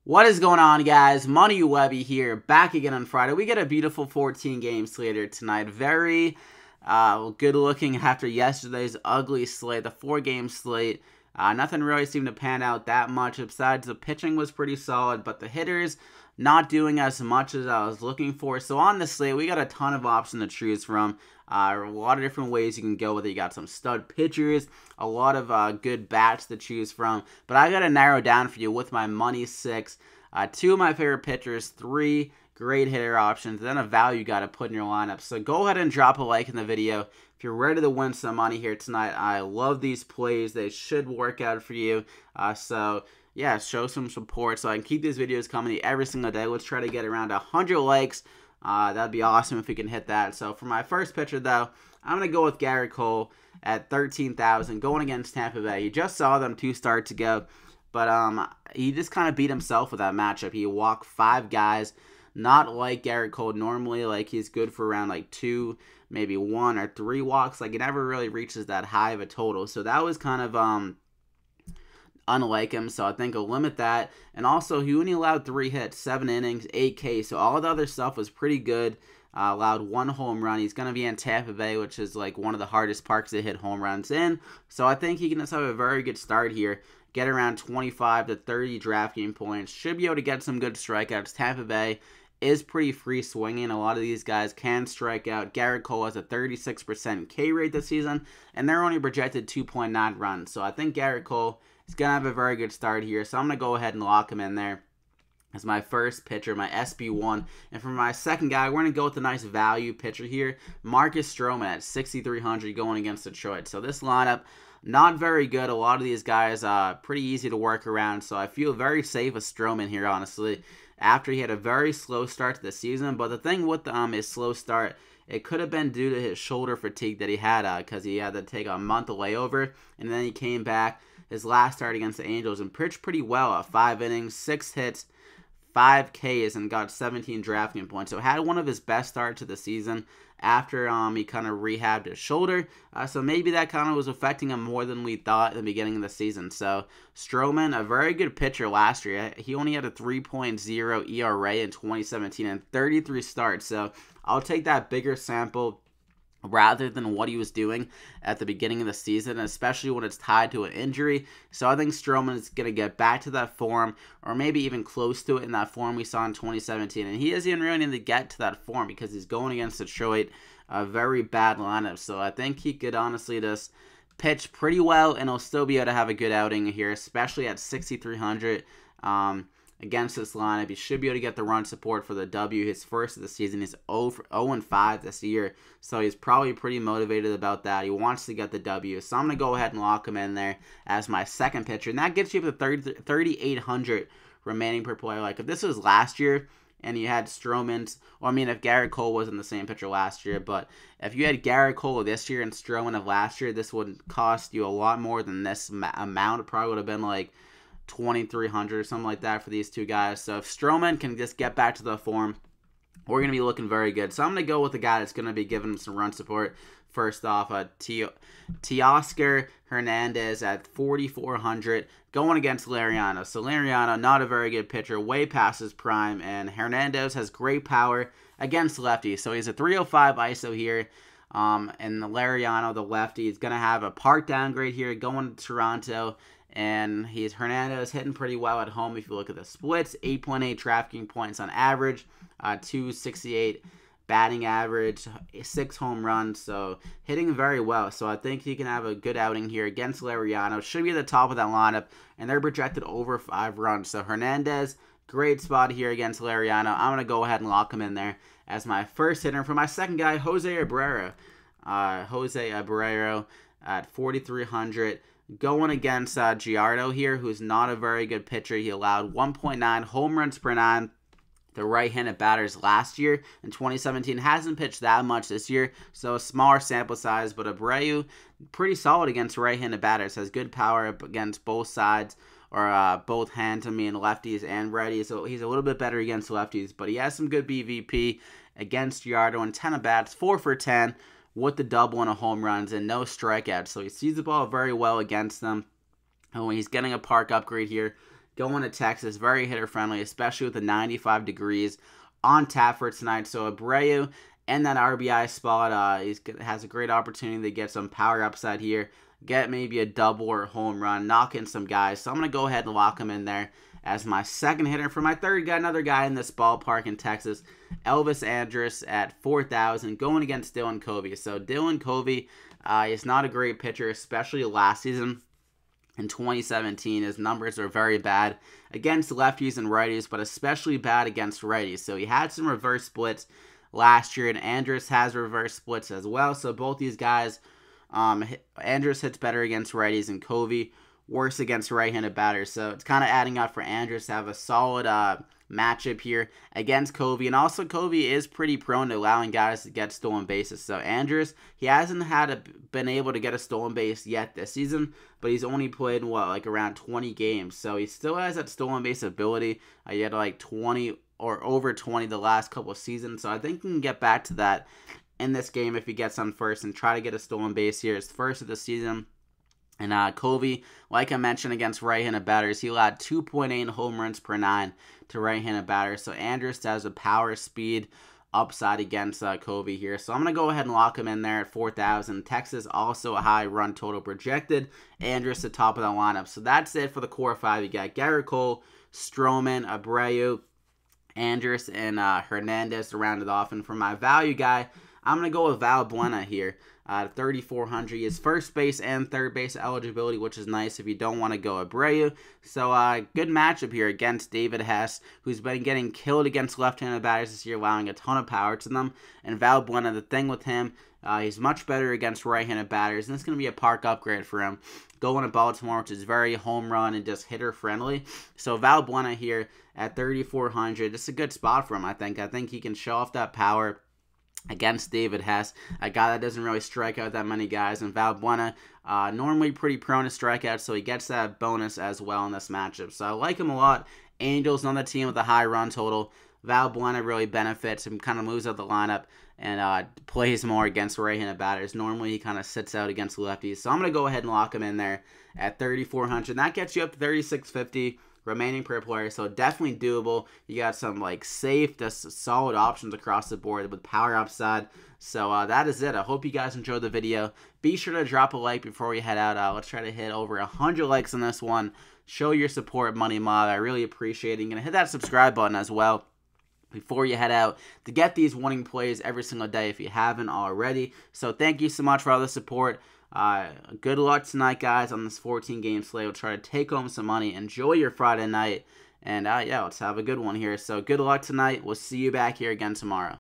What is going on, guys? Money Webby here, back again on Friday. We get a beautiful 14-game slate here tonight. Very good looking after yesterday's ugly slate, the 4-game slate. Nothing really seemed to pan out that much, besides the pitching was pretty solid, but the hitters not doing as much as I was looking for. So on the slate, we got a ton of options to choose from. A lot of different ways you can go with it. You got some stud pitchers, a lot of good bats to choose from. But I got to narrow down for you with my money 6. 2 of my favorite pitchers, 3 great hitter options, then a value you got to put in your lineup. So go ahead and drop a like in the video if you're ready to win some money here tonight. I love these plays. They should work out for you. Yeah, show some support so I can keep these videos coming every single day. Let's try to get around 100 likes. That'd be awesome if we can hit that. So for my first pitcher, though, I'm going to go with Gerrit Cole at 13,000 going against Tampa Bay. He just saw them 2 starts ago, but he just kind of beat himself with that matchup. He walked 5 guys, not like Gerrit Cole normally. Like, he's good for around like 2, maybe 1 or 3 walks. Like, he never really reaches that high of a total. So that was kind of unlike him, so I think I'll limit that. And also, he only allowed 3 hits, 7 innings, 8 Ks, so all the other stuff was pretty good. Allowed 1 home run. He's going to be in Tampa Bay, which is like one of the hardest parks to hit home runs in, so I think he can just have a very good start here. Get around 25 to 30 DraftKings points. Should be able to get some good strikeouts. Tampa Bay is pretty free swinging. A lot of these guys can strike out. Gerrit Cole has a 36% K rate this season, and they're only projected 2.9 runs, so I think Gerrit Cole he's going to have a very good start here, so I'm going to go ahead and lock him in there as my first pitcher, my SB1. And for my second guy, we're going to go with a nice value pitcher here, Marcus Stroman at 6,300 going against Detroit. So this lineup, not very good. A lot of these guys pretty easy to work around, so I feel very safe with Stroman here, honestly, after he had a very slow start to the season. But the thing with his slow start, it could have been due to his shoulder fatigue that he had because he had to take a month of layover, and then he came back his last start against the Angels and pitched pretty well at 5 innings, 6 hits, 5 Ks, and got 17 DraftKings points. So had one of his best starts of the season after he kind of rehabbed his shoulder. So maybe that kind of was affecting him more than we thought at the beginning of the season. So Stroman, a very good pitcher last year. He only had a 3.0 ERA in 2017 and 33 starts. So I'll take that bigger sample rather than what he was doing at the beginning of the season, especially when it's tied to an injury. So I think Stroman is going to get back to that form, or maybe even close to it in that form we saw in 2017. And he doesn't even really need to get to that form because he's going against Detroit, a very bad lineup. So I think he could honestly just pitch pretty well, and he'll still be able to have a good outing here, especially at 6,300. Against this lineup. He should be able to get the run support for the W. His first of the season. He's 0-5 this year, so he's probably pretty motivated about that. He wants to get the W, so I'm going to go ahead and lock him in there as my second pitcher, and that gets you up to 3,800 remaining per player. Like, if this was last year and you had Stroman's, well, I mean, if Gerrit Cole wasn't the same pitcher last year, but if you had Gerrit Cole this year and Stroman of last year, this would cost you a lot more than this amount. It probably would have been like 2,300 or something like that for these 2 guys. So if Stroman can just get back to the form, we're going to be looking very good. So I'm going to go with the guy that's going to be giving him some run support. First off, Teoscar Hernandez at 4,400 going against Lariano. So Lariano, not a very good pitcher, way past his prime, and Hernandez has great power against lefties. So he's a 305 ISO here. And the Lariano, the lefty, is going to have a park downgrade here going to Toronto. And Hernandez hitting pretty well at home if you look at the splits. 8.8 DraftKings points on average, 268 batting average, 6 home runs, so hitting very well. So I think he can have a good outing here against Lariano. Should be at the top of that lineup, and they're projected over 5 runs. So Hernandez, great spot here against Lariano. I'm going to go ahead and lock him in there as my first hitter. For my second guy, Jose Abreu. Jose Abreu at 4,300. Going against Giardo here, who's not a very good pitcher. He allowed 1.9 home runs per 9 the right-handed batters last year. In 2017, hasn't pitched that much this year, so a smaller sample size. But Abreu, pretty solid against right-handed batters. Has good power up against both sides, or both hands, lefties and righties. So he's a little bit better against lefties, but he has some good BVP against Giardo. And 10 at-bats, 4 for 10. With the double and a home runs and no strikeouts. So he sees the ball very well against them. And when he's getting a park upgrade here, going to Texas. Very hitter-friendly, especially with the 95 degrees on tap for tonight. So Abreu and that RBI spot, he has a great opportunity to get some power upside here, get maybe a double or a home run, knock in some guys. So I'm going to go ahead and lock him in there as my second hitter. For my third guy, another guy in this ballpark in Texas, Elvis Andrus at 4,000, going against Dylan Covey. So Dylan Covey is not a great pitcher, especially last season. In 2017, his numbers are very bad against lefties and righties, but especially bad against righties. So he had some reverse splits last year, and Andrus has reverse splits as well. So both these guys, Andrus hits better against righties, and Covey worse against right-handed batters. So it's kind of adding up for Andrus to have a solid matchup here against Covey. And also Covey is pretty prone to allowing guys to get stolen bases. So Andrus, he hasn't been able to get a stolen base yet this season, but he's only played, like around 20 games. So he still has that stolen base ability. He had like 20 or over 20 the last couple of seasons. So I think he can get back to that in this game if he gets on first and try to get a stolen base here. It's first of the season. And Covey, like I mentioned, against right-handed batters, he allowed 2.8 home runs per 9 to right-handed batters. So Andrus has a power speed upside against Covey here. So I'm going to go ahead and lock him in there at 4,000. Texas also a high run total projected. Andrus the top of the lineup. So that's it for the core five. You got Gerrit Cole, Stroman, Abreu, Andrus, and Hernandez to round it off. And for my value guy, I'm going to go with Valbuena here. 3,400. He has first base and third base eligibility, which is nice if you don't want to go Abreu. So good matchup here against David Hess, who's been getting killed against left-handed batters this year, allowing a ton of power to them. And Valbuena, the thing with him, he's much better against right-handed batters, and it's going to be a park upgrade for him. Going to Baltimore, which is very home run and just hitter-friendly. So Valbuena here at 3,400. It's a good spot for him, I think. I think he can show off that power against David Hess, a guy that doesn't really strike out that many guys. And Valbuena, normally pretty prone to strikeouts, so he gets that bonus as well in this matchup. So I like him a lot. Angels, another team with a high run total. Valbuena really benefits and kind of moves out the lineup and plays more against right-handed batters. Normally, he kind of sits out against lefties. So I'm going to go ahead and lock him in there at 3,400. That gets you up to 3,650. Remaining per player, so definitely doable. You got some safe, just solid options across the board with power upside. So that is it. I hope you guys enjoyed the video. Be sure to drop a like before we head out. Let's try to hit over 100 likes on this one. Show your support, Money Mob. I really appreciate it. You're gonna hit that subscribe button as well before you head out to get these winning plays every single day if you haven't already. So thank you so much for all the support. Good luck tonight, guys, on this 14-game slate. We'll try to take home some money. Enjoy your Friday night. And, yeah, let's have a good one here. So good luck tonight. We'll see you back here again tomorrow.